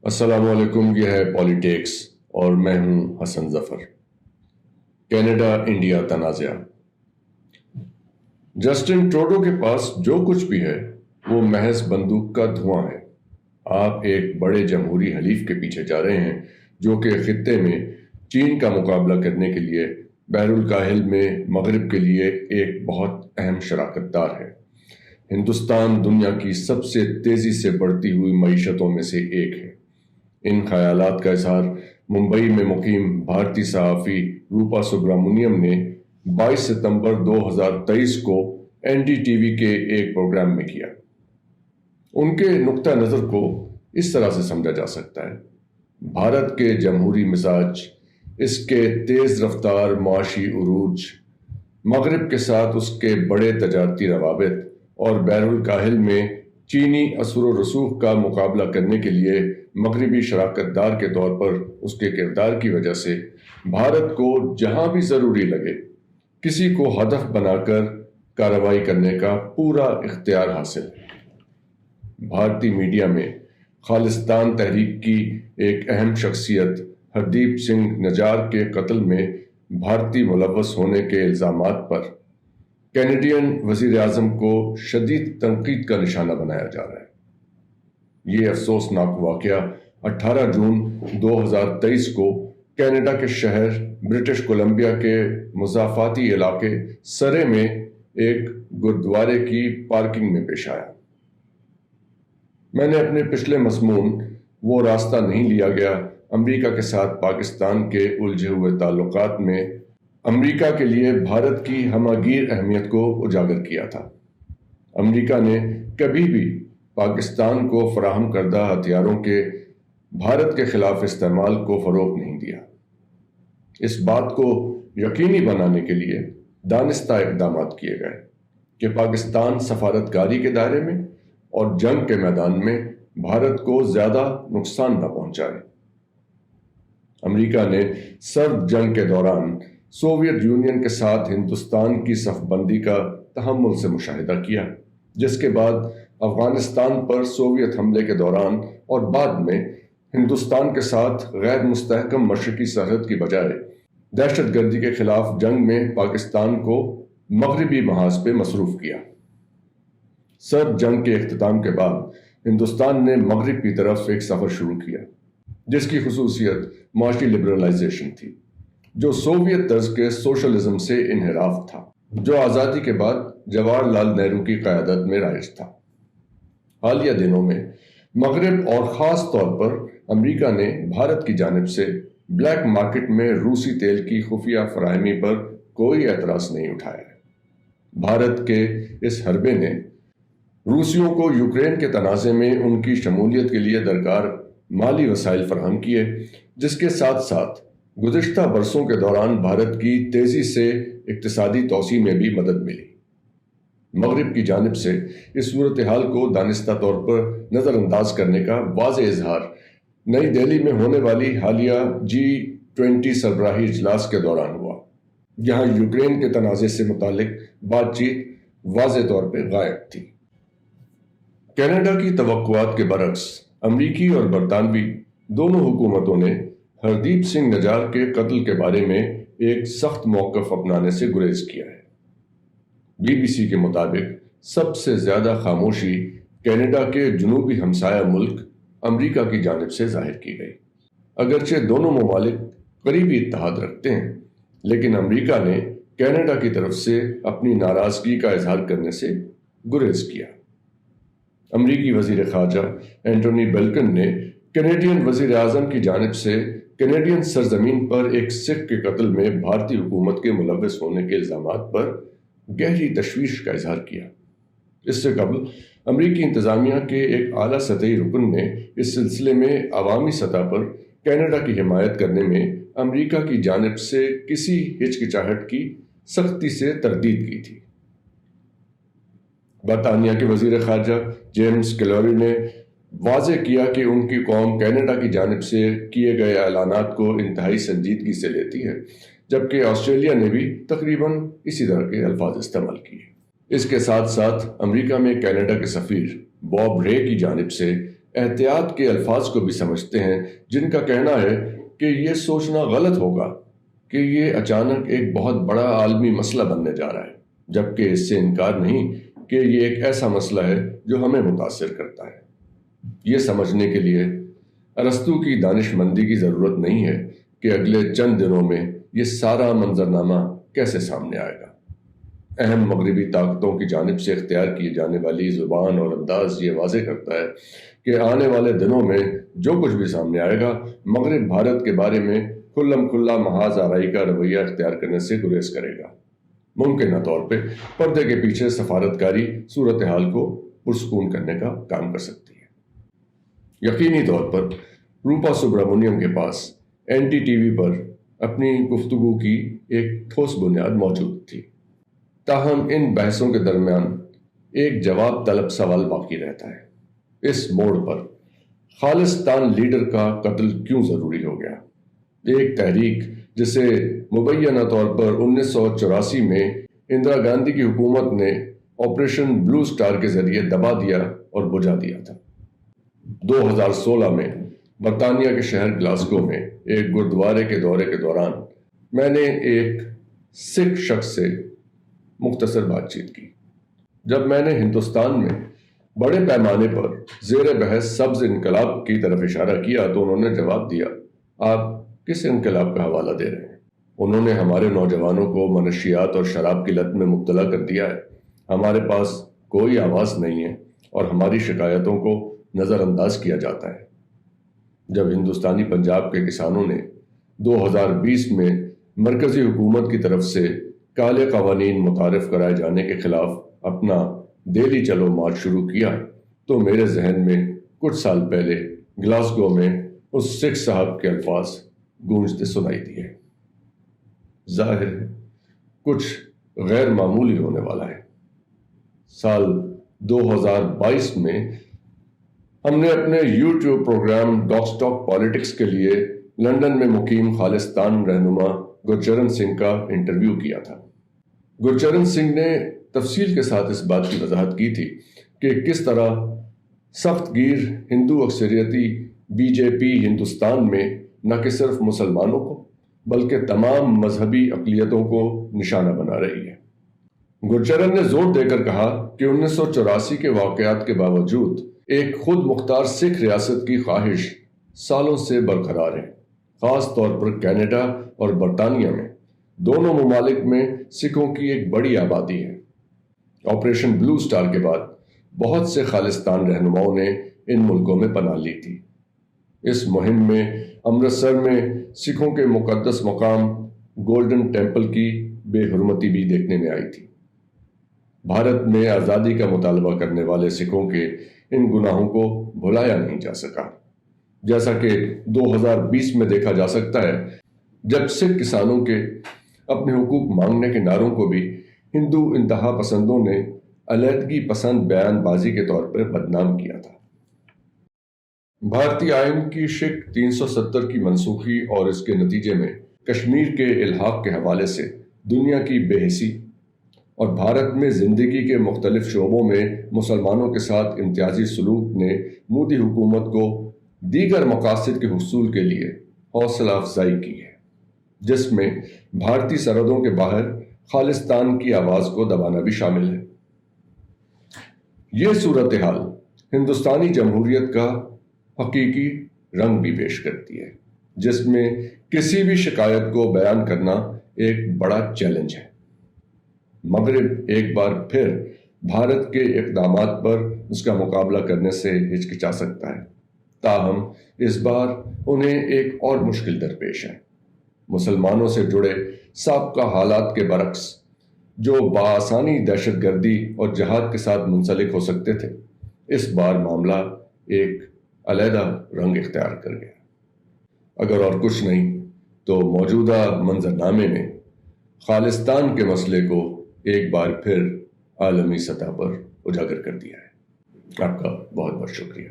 السلام علیکم، یہ ہے پالیٹکس اور میں ہوں حسن ظفر۔ کینیڈا انڈیا تنازعہ۔ جسٹن ٹروڈو کے پاس جو کچھ بھی ہے وہ محض بندوق کا دھواں ہے۔ آپ ایک بڑے جمہوری حلیف کے پیچھے جا رہے ہیں جو کہ خطے میں چین کا مقابلہ کرنے کے لیے بحر الکاہل میں مغرب کے لیے ایک بہت اہم شراکت دار ہے۔ ہندوستان دنیا کی سب سے تیزی سے بڑھتی ہوئی معیشتوں میں سے ایک ہے۔ ان خیالات کا اظہار ممبئی میں مقیم بھارتی صحافی روپا سبرامنیم نے 22 ستمبر 2023 کو این ڈی ٹی وی کے ایک پروگرام میں کیا۔ ان کے نقطہ نظر کو اس طرح سے سمجھا جا سکتا ہے: بھارت کے جمہوری مزاج، اس کے تیز رفتار معاشی عروج، مغرب کے ساتھ اس کے بڑے تجارتی روابط اور بحر الکاہل میں چینی اثر و رسوخ کا مقابلہ کرنے کے لیے مغربی شراکت دار کے طور پر اس کے کردار کی وجہ سے بھارت کو جہاں بھی ضروری لگے کسی کو ہدف بنا کر کارروائی کرنے کا پورا اختیار حاصل ہے۔ بھارتی میڈیا میں خالصتان تحریک کی ایک اہم شخصیت ہردیپ سنگھ نجار کے قتل میں بھارتی ملوث ہونے کے الزامات پر کینیڈین وزیر اعظم کو شدید تنقید کا نشانہ بنایا جا رہا ہے۔ یہ افسوسناک واقعہ 18 جون 2023 کو کینیڈا کے شہر برٹش کولمبیا کے مضافاتی علاقے سرے میں ایک گردوارے کی پارکنگ میں پیش آیا۔ میں نے اپنے پچھلے مضمون وہ راستہ نہیں لیا گیا امریکہ کے ساتھ پاکستان کے الجھے ہوئے تعلقات میں امریکہ کے لیے بھارت کی ہمہ گیر اہمیت کو اجاگر کیا تھا۔ امریکہ نے کبھی بھی پاکستان کو فراہم کردہ ہتھیاروں کے بھارت کے خلاف استعمال کو فروغ نہیں دیا۔ اس بات کو یقینی بنانے کے لیے دانستہ اقدامات کیے گئے کہ پاکستان سفارتکاری کے دائرے میں اور جنگ کے میدان میں بھارت کو زیادہ نقصان نہ پہنچائے۔ امریکہ نے سرد جنگ کے دوران سوویت یونین کے ساتھ ہندوستان کی صف بندی کا تحمل سے مشاہدہ کیا، جس کے بعد افغانستان پر سوویت حملے کے دوران اور بعد میں ہندوستان کے ساتھ غیر مستحکم مشرقی سرحد کی بجائے دہشت گردی کے خلاف جنگ میں پاکستان کو مغربی محاذ پہ مصروف کیا۔ سرد جنگ کے اختتام کے بعد ہندوستان نے مغرب کی طرف ایک سفر شروع کیا جس کی خصوصیت معاشی لبرلائزیشن تھی، جو سوویت طرز کے سوشلزم سے انحراف تھا، جو آزادی کے بعد جواہر لال نہرو کی قیادت میں رائج تھا۔ حالیہ دنوں میں مغرب اور خاص طور پر امریکہ نے بھارت کی جانب سے بلیک مارکیٹ میں روسی تیل کی خفیہ فراہمی پر کوئی اعتراض نہیں اٹھایا ہے۔ بھارت کے اس حربے نے روسیوں کو یوکرین کے تنازع میں ان کی شمولیت کے لیے درکار مالی وسائل فراہم کیے، جس کے ساتھ ساتھ گزشتہ برسوں کے دوران بھارت کی تیزی سے اقتصادی توسیع میں بھی مدد ملی۔ مغرب کی جانب سے اس صورتحال کو دانستہ طور پر نظر انداز کرنے کا واضح اظہار نئی دہلی میں ہونے والی حالیہ G20 سربراہی اجلاس کے دوران ہوا، جہاں یوکرین کے تنازع سے متعلق بات چیت واضح طور پہ غائب تھی۔ کینیڈا کی توقعات کے برعکس امریکی اور برطانوی دونوں حکومتوں نے ہردیپ سنگھ نجار کے قتل کے بارے میں ایک سخت موقف اپنانے سے گریز کیا ہے۔ بی بی سی کے مطابق سب سے زیادہ خاموشی کینیڈا کے جنوبی ہمسایہ ملک امریکہ کی جانب سے ظاہر کی گئی۔ اگرچہ دونوں ممالک قریبی اتحاد رکھتے ہیں، لیکن امریکہ نے کینیڈا کی طرف سے اپنی ناراضگی کا اظہار کرنے سے گریز کیا۔ امریکی وزیر خارجہ اینٹونی بلکن نے کینیڈین وزیر اعظم کی جانب سے کینیڈین سرزمین پر ایک سکھ کے قتل میں بھارتی حکومت کے ملوث ہونے کے الزامات پر گہری تشویش کا اظہار کیا۔ اس سے قبل امریکی انتظامیہ کے ایک اعلیٰ سطحی رکن نے اس سلسلے میں عوامی سطح پر کینیڈا کی حمایت کرنے میں امریکہ کی جانب سے کسی ہچکچاہٹ کی سختی سے تردید کی تھی۔ برطانیہ کے وزیر خارجہ جیمز کیلوری نے واضح کیا کہ ان کی قوم کینیڈا کی جانب سے کیے گئے اعلانات کو انتہائی سنجیدگی سے لیتی ہے، جبکہ آسٹریلیا نے بھی تقریباً اسی طرح کے الفاظ استعمال کیے۔ اس کے ساتھ ساتھ امریکہ میں کینیڈا کے سفیر باب رے کی جانب سے احتیاط کے الفاظ کو بھی سمجھتے ہیں، جن کا کہنا ہے کہ یہ سوچنا غلط ہوگا کہ یہ اچانک ایک بہت بڑا عالمی مسئلہ بننے جا رہا ہے، جبکہ اس سے انکار نہیں کہ یہ ایک ایسا مسئلہ ہے جو ہمیں متاثر کرتا ہے۔ یہ سمجھنے کے لیے ارسطو کی دانش مندی کی ضرورت نہیں ہے کہ اگلے چند دنوں میں یہ سارا منظرنامہ کیسے سامنے آئے گا۔ اہم مغربی طاقتوں کی جانب سے اختیار کیے جانے والی زبان اور انداز یہ واضح کرتا ہے کہ آنے والے دنوں میں جو کچھ بھی سامنے آئے گا، مغرب بھارت کے بارے میں کھلم کھلا محاذ آرائی کا رویہ اختیار کرنے سے گریز کرے گا۔ ممکنہ طور پہ پردے کے پیچھے سفارتکاری صورتحال کو پرسکون کرنے کا کام کر سکتی ہے۔ یقینی طور پر روپا سبرامنیم کے پاس این ڈی ٹی وی پر اپنی گفتگو کی ایک ٹھوس بنیاد موجود تھی، تاہم ان بحثوں کے درمیان ایک جواب طلب سوال باقی رہتا ہے۔ اس موڑ پر خالصتان لیڈر کا قتل کیوں ضروری ہو گیا؟ ایک تحریک جسے مبینہ طور پر 1984 میں اندرا گاندھی کی حکومت نے آپریشن بلو سٹار کے ذریعے دبا دیا اور بجھا دیا تھا۔ 2016 میں برطانیہ کے شہر گلاسگو میں ایک گردوارے کے دورے کے دوران میں نے ایک سکھ شخص سے مختصر بات چیت کی۔ جب میں نے ہندوستان میں بڑے پیمانے پر زیر بحث سبز انقلاب کی طرف اشارہ کیا تو انہوں نے جواب دیا، آپ کس انقلاب کا حوالہ دے رہے ہیں؟ انہوں نے ہمارے نوجوانوں کو منشیات اور شراب کی لت میں مبتلا کر دیا ہے، ہمارے پاس کوئی آواز نہیں ہے اور ہماری شکایتوں کو نظر انداز کیا جاتا ہے۔ جب ہندوستانی پنجاب کے کسانوں نے 2020 میں مرکزی حکومت کی طرف سے کالے قوانین متعارف کرائے جانے کے خلاف اپنا دہلی چلو مارچ شروع کیا تو میرے ذہن میں کچھ سال پہلے گلاسگو میں اس سکھ صاحب کے الفاظ گونجتے سنائی دیے۔ ظاہر ہے کچھ غیر معمولی ہونے والا ہے۔ سال 2022 میں ہم نے اپنے یوٹیوب پروگرام ڈاک سٹاک پالیٹکس کے لیے لندن میں مقیم خالصتان رہنما گرچرن سنگھ کا انٹرویو کیا تھا۔ گرچرن سنگھ نے تفصیل کے ساتھ اس بات کی وضاحت کی تھی کہ کس طرح سخت گیر ہندو اکثریتی بی جے پی ہندوستان میں نہ کہ صرف مسلمانوں کو بلکہ تمام مذہبی اقلیتوں کو نشانہ بنا رہی ہے۔ گرچرن نے زور دے کر کہا کہ 1984 کے واقعات کے باوجود ایک خود مختار سکھ ریاست کی خواہش سالوں سے برقرار ہے، خاص طور پر کینیڈا اور برطانیہ میں۔ دونوں ممالک میں سکھوں کی ایک بڑی آبادی ہے۔ آپریشن بلو سٹار کے بعد بہت سے خالصتان رہنماؤں نے ان ملکوں میں پناہ لی تھی۔ اس مہم میں امرتسر میں سکھوں کے مقدس مقام گولڈن ٹیمپل کی بے حرمتی بھی دیکھنے میں آئی تھی۔ بھارت میں آزادی کا مطالبہ کرنے والے سکھوں کے ان گناہوں کو بھلایا نہیں جا سکا، جیسا کہ 2020 میں دیکھا جا سکتا ہے جب سکھ کسانوں کے اپنے حقوق مانگنے کے نعروں کو بھی ہندو انتہا پسندوں نے علیحدگی پسند بیان بازی کے طور پر بدنام کیا تھا۔ بھارتی آئین کی شق 370 کی منسوخی اور اس کے نتیجے میں کشمیر کے الحاق کے حوالے سے دنیا کی بے حسی اور بھارت میں زندگی کے مختلف شعبوں میں مسلمانوں کے ساتھ امتیازی سلوک نے مودی حکومت کو دیگر مقاصد کے حصول کے لیے حوصلہ افزائی کی ہے، جس میں بھارتی سرحدوں کے باہر خالصتان کی آواز کو دبانا بھی شامل ہے۔ یہ صورتحال ہندوستانی جمہوریت کا حقیقی رنگ بھی پیش کرتی ہے، جس میں کسی بھی شکایت کو بیان کرنا ایک بڑا چیلنج ہے۔ مغرب ایک بار پھر بھارت کے اقدامات پر اس کا مقابلہ کرنے سے ہچکچا سکتا ہے، تاہم اس بار انہیں ایک اور مشکل درپیش ہے۔ مسلمانوں سے جڑے سابقہ حالات کے برعکس جو بآسانی دہشت گردی اور جہاد کے ساتھ منسلک ہو سکتے تھے، اس بار معاملہ ایک علیحدہ رنگ اختیار کر گیا۔ اگر اور کچھ نہیں تو موجودہ منظرنامے نے خالصتان کے مسئلے کو ایک بار پھر عالمی سطح پر اجاگر کر دیا ہے۔ آپ کا بہت بہت شکریہ۔